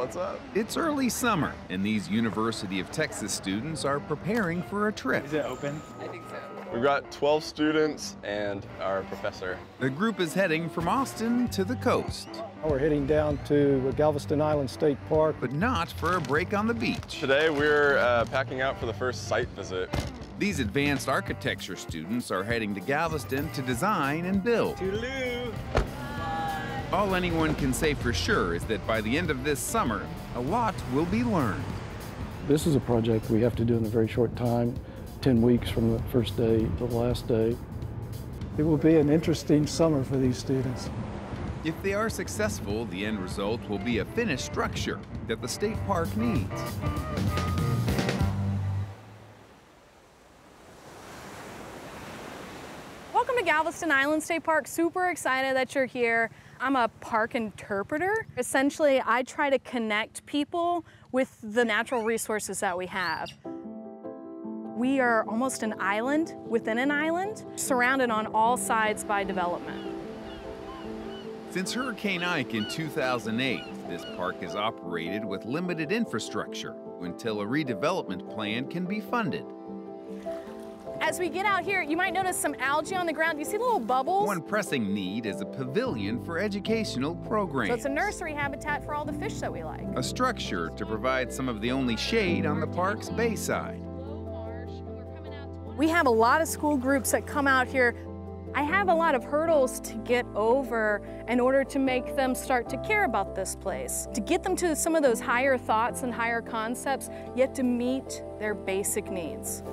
What's up? It's early summer, and these University of Texas students are preparing for a trip. Is it open? I think so. We've got 12 students and our professor. The group is heading from Austin to the coast. We're heading down to Galveston Island State Park. But not for a break on the beach. Today we're packing out for the first site visit. These advanced architecture students are heading to Galveston to design and build. Toodaloo! All anyone can say for sure is that by the end of this summer, a lot will be learned. This is a project we have to do in a very short time, 10 weeks from the first day to the last day. It will be an interesting summer for these students. If they are successful, the end result will be a finished structure that the state park needs. Welcome to Galveston Island State Park. Super excited that you're here. I'm a park interpreter. Essentially, I try to connect people with the natural resources that we have. We are almost an island within an island, surrounded on all sides by development. Since Hurricane Ike in 2008, this park is operated with limited infrastructure until a redevelopment plan can be funded. As we get out here, you might notice some algae on the ground. You see the little bubbles? One pressing need is a pavilion for educational programs. So it's a nursery habitat for all the fish that we like. A structure to provide some of the only shade on the park's bayside. We have a lot of school groups that come out here. I have a lot of hurdles to get over in order to make them start to care about this place, to get them to some of those higher thoughts and higher concepts, yet to meet their basic needs.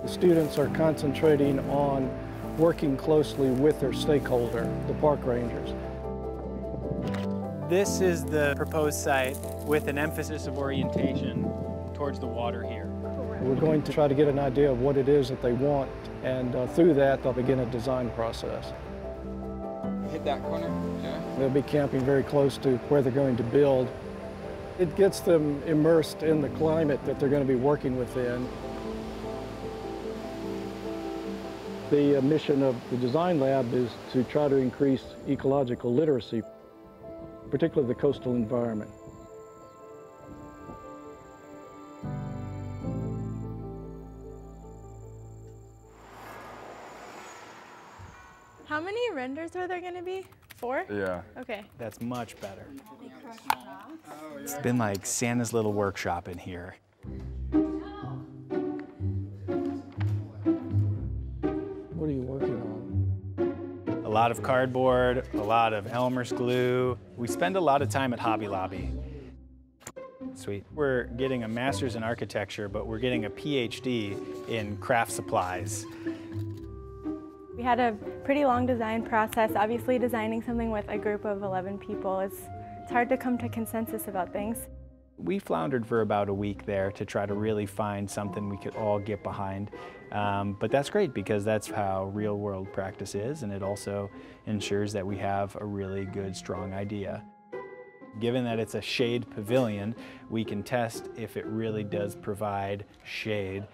The students are concentrating on working closely with their stakeholder, the park rangers. This is the proposed site with an emphasis of orientation towards the water here. We're going to try to get an idea of what it is that they want, and through that, they'll begin a design process. Hit that corner, yeah. They'll be camping very close to where they're going to build. It gets them immersed in the climate that they're going to be working within. The mission of the Design Lab is to try to increase ecological literacy, particularly the coastal environment. How many renders are there going to be? 4? Yeah. Okay. That's much better. It's been like Santa's little workshop in here. What are you working on? A lot of cardboard, a lot of Elmer's glue. We spend a lot of time at Hobby Lobby. Sweet. We're getting a master's in architecture, but we're getting a PhD in craft supplies. We had a pretty long design process. Obviously, designing something with a group of 11 people, it's hard to come to consensus about things. We floundered for about a week there to try to really find something we could all get behind. But that's great because that's how real-world practice is, and it also ensures that we have a really good, strong idea. Given that it's a shade pavilion, we can test if it really does provide shade.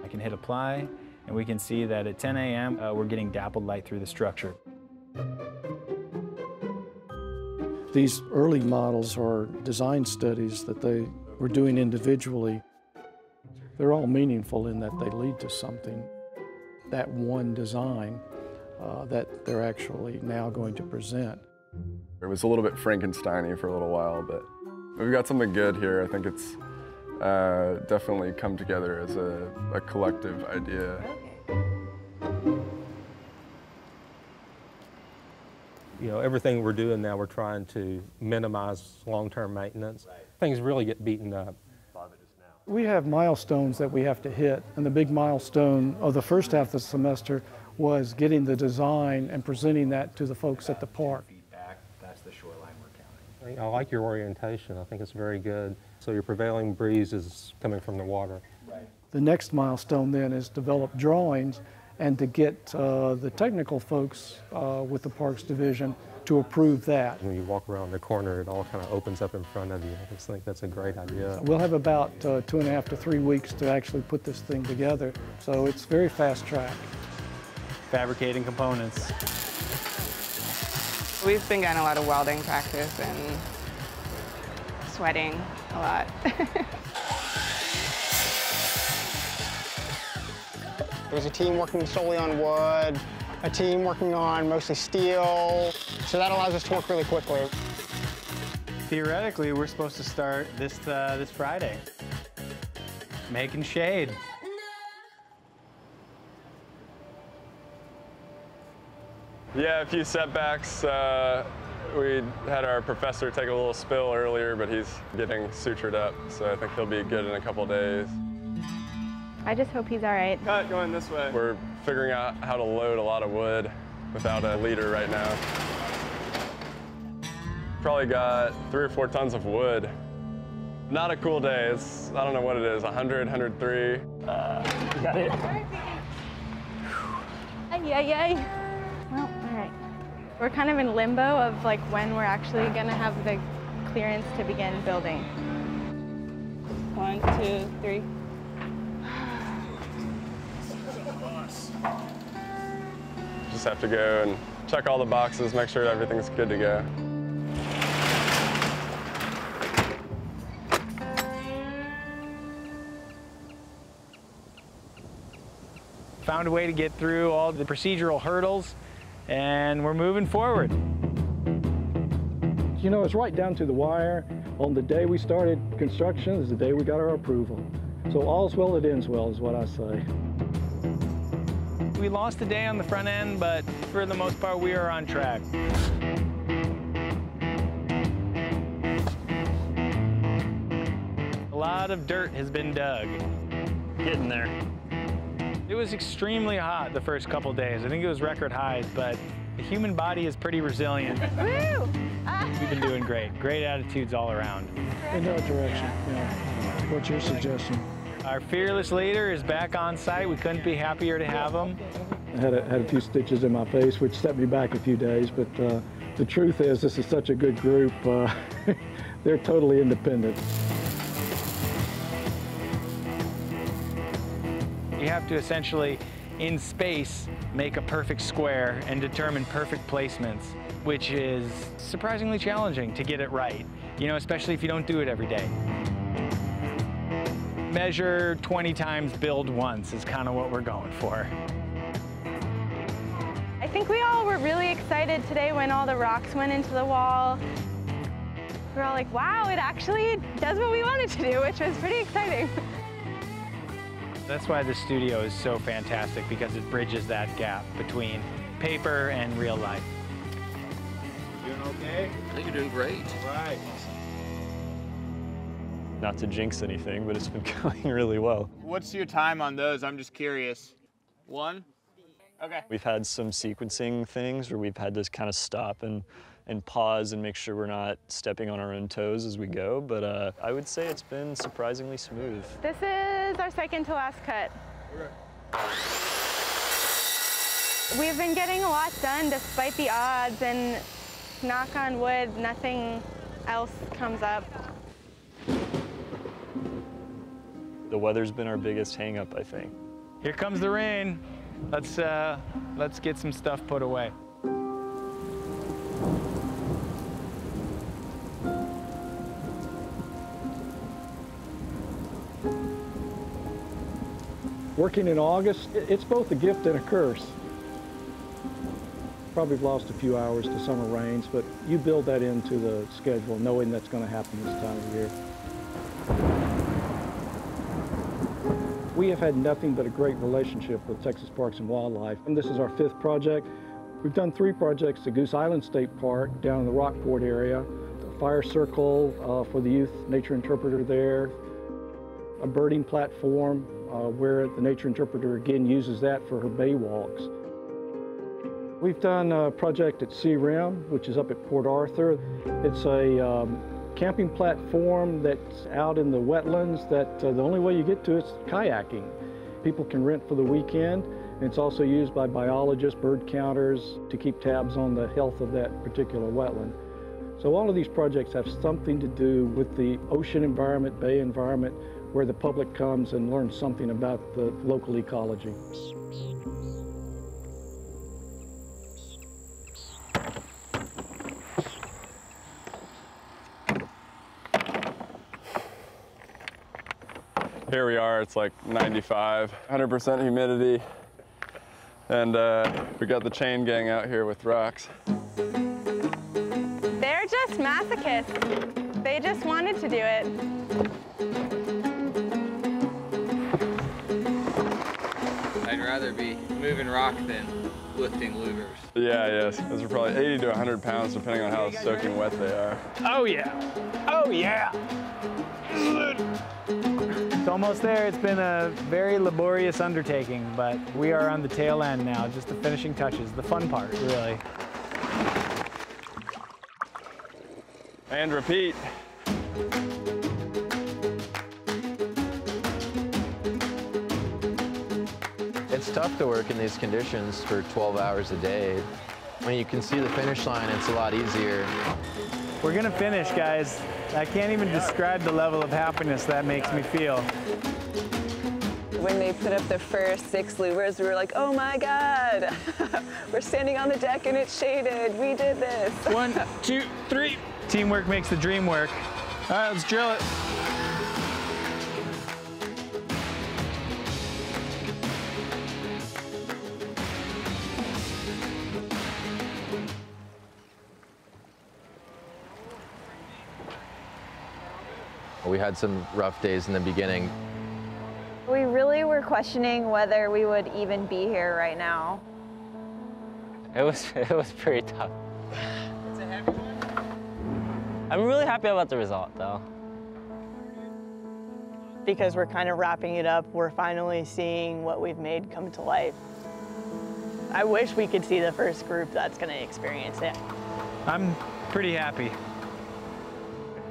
I can hit apply, and we can see that at 10 a.m. We're getting dappled light through the structure. These early models are design studies that they were doing individually. They're all meaningful in that they lead to something, that one design that they're actually now going to present. It was a little bit Frankenstein-y for a little while, but we've got something good here. I think it's definitely come together as a collective idea. You know, everything we're doing now, we're trying to minimize long-term maintenance. Things really get beaten up. We have milestones that we have to hit, and the big milestone of the first half of the semester was getting the design and presenting that to the folks at the park. That's the shoreline we're counting. I like your orientation. I think it's very good. So your prevailing breeze is coming from the water. Right. The next milestone then is develop drawings and to get the technical folks with the Parks Division to approve that. When you walk around the corner, it all kind of opens up in front of you. I just think that's a great idea. We'll have about 2.5 to 3 weeks to actually put this thing together, so it's very fast track. Fabricating components. We've been getting a lot of welding practice, and sweating a lot. There's a team working solely on wood, a team working on mostly steel, so that allows us to work really quickly. Theoretically, we're supposed to start this Friday, making shade. Yeah, a few setbacks. We had our professor take a little spill earlier, but he's getting sutured up, so I think he'll be good in a couple days. I just hope he's all right. Cut, going this way. We're figuring out how to load a lot of wood without a leader right now. Probably got 3 or 4 tons of wood. Not a cool day. I don't know what it is, 100, 103. You got it? Ay. Well, all right. We're kind of in limbo of like when we're actually gonna have the clearance to begin building. 1, 2, 3. Just have to go and check all the boxes, make sure everything's good to go. Found a way to get through all the procedural hurdles, and we're moving forward. You know, it's right down to the wire. On the day we started construction is the day we got our approval. So all's well that ends well is what I say. We lost a day on the front end, but for the most part, we are on track. A lot of dirt has been dug. Getting there. It was extremely hot the first couple days. I think it was record highs, but the human body is pretty resilient. Woo! We've been doing great. Great attitudes all around. In that direction, yeah. What's your suggestion? Our fearless leader is back on site. We couldn't be happier to have him. I had a few stitches in my face, which set me back a few days, but the truth is this is such a good group. They're totally independent. You have to essentially, in space, make a perfect square and determine perfect placements, which is surprisingly challenging to get it right, you know, especially if you don't do it every day. Measure 20 times, build once is kind of what we're going for. I think we all were really excited today when all the rocks went into the wall. We were all like, wow, it actually does what we wanted to do, which was pretty exciting. That's why the studio is so fantastic, because it bridges that gap between paper and real life. Doing okay? I think you're doing great. All right. Not to jinx anything, but it's been going really well. What's your time on those? I'm just curious. 1? Okay. We've had some sequencing things where we've had to kind of stop and pause and make sure we're not stepping on our own toes as we go, but I would say it's been surprisingly smooth. This is our second to last cut. Okay. We've been getting a lot done despite the odds, and knock on wood, nothing else comes up. The weather's been our biggest hang-up, I think. Here comes the rain. Let's get some stuff put away. Working in August, it's both a gift and a curse. Probably lost a few hours to summer rains, but you build that into the schedule knowing that's going to happen this time of year. We have had nothing but a great relationship with Texas Parks and Wildlife, and this is our 5th project. We've done 3 projects at Goose Island State Park down in the Rockport area, a fire circle for the youth nature interpreter there, a birding platform where the nature interpreter again uses that for her bay walks. We've done a project at Sea Rim, which is up at Port Arthur. It's a camping platform that's out in the wetlands that the only way you get to it's kayaking. People can rent for the weekend, and it's also used by biologists, bird counters to keep tabs on the health of that particular wetland. So all of these projects have something to do with the ocean environment, bay environment, where the public comes and learns something about the local ecology. Here we are, it's like 95, 100% humidity. And we got the chain gang out here with rocks. They're just masochists. They just wanted to do it. I'd rather be moving rock than lifting louvers. Yeah, yes. Those are probably 80 to 100 pounds depending on how soaking wet they are. Oh yeah, oh yeah. It's almost there. It's been a very laborious undertaking, but we are on the tail end now, just the finishing touches, the fun part, really. And repeat. It's tough to work in these conditions for 12 hours a day. When you can see the finish line, it's a lot easier. We're gonna finish, guys. I can't even describe the level of happiness that makes me feel. When they put up the first 6 louvers, we were like, oh my God, we're standing on the deck and it's shaded. We did this. 1, 2, 3. Teamwork makes the dream work. All right, let's drill it. We had some rough days in the beginning. We really were questioning whether we would even be here right now. It was pretty tough. It's a heavy one? I'm really happy about the result, though. Because we're kind of wrapping it up, we're finally seeing what we've made come to life. I wish we could see the first group that's going to experience it. I'm pretty happy.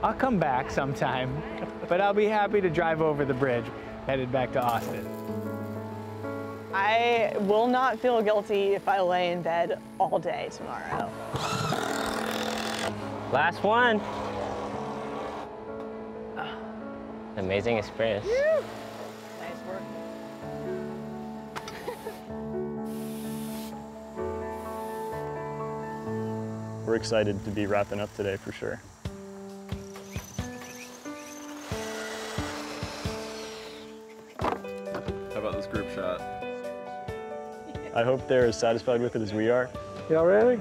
I'll come back sometime, but I'll be happy to drive over the bridge, headed back to Austin. I will not feel guilty if I lay in bed all day tomorrow. Last one. Amazing experience. Nice work. We're excited to be wrapping up today for sure. How about this group shot? I hope they're as satisfied with it as we are. Y'all ready?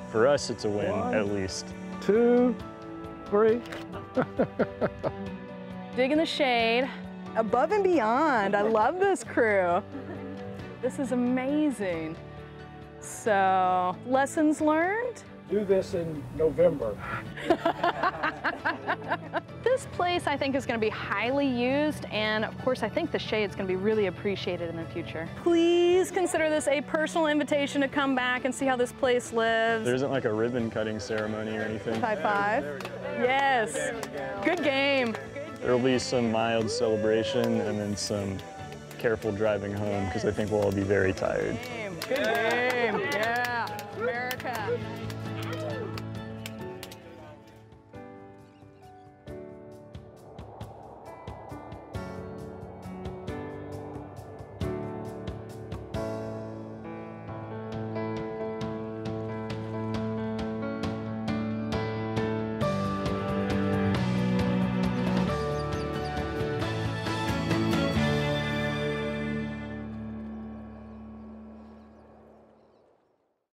For us, it's a win, 1, at least. 2, 3. Dig in the shade, above and beyond. I love this crew. This is amazing. So, lessons learned? Do this in November. This place I think is going to be highly used, and of course I think the shade is going to be really appreciated in the future. Please consider this a personal invitation to come back and see how this place lives. There isn't like a ribbon cutting ceremony or anything. High five. Yes. Good game. There'll be some mild celebration and then some careful driving home because I think we'll all be very tired. Good game. Yeah. America.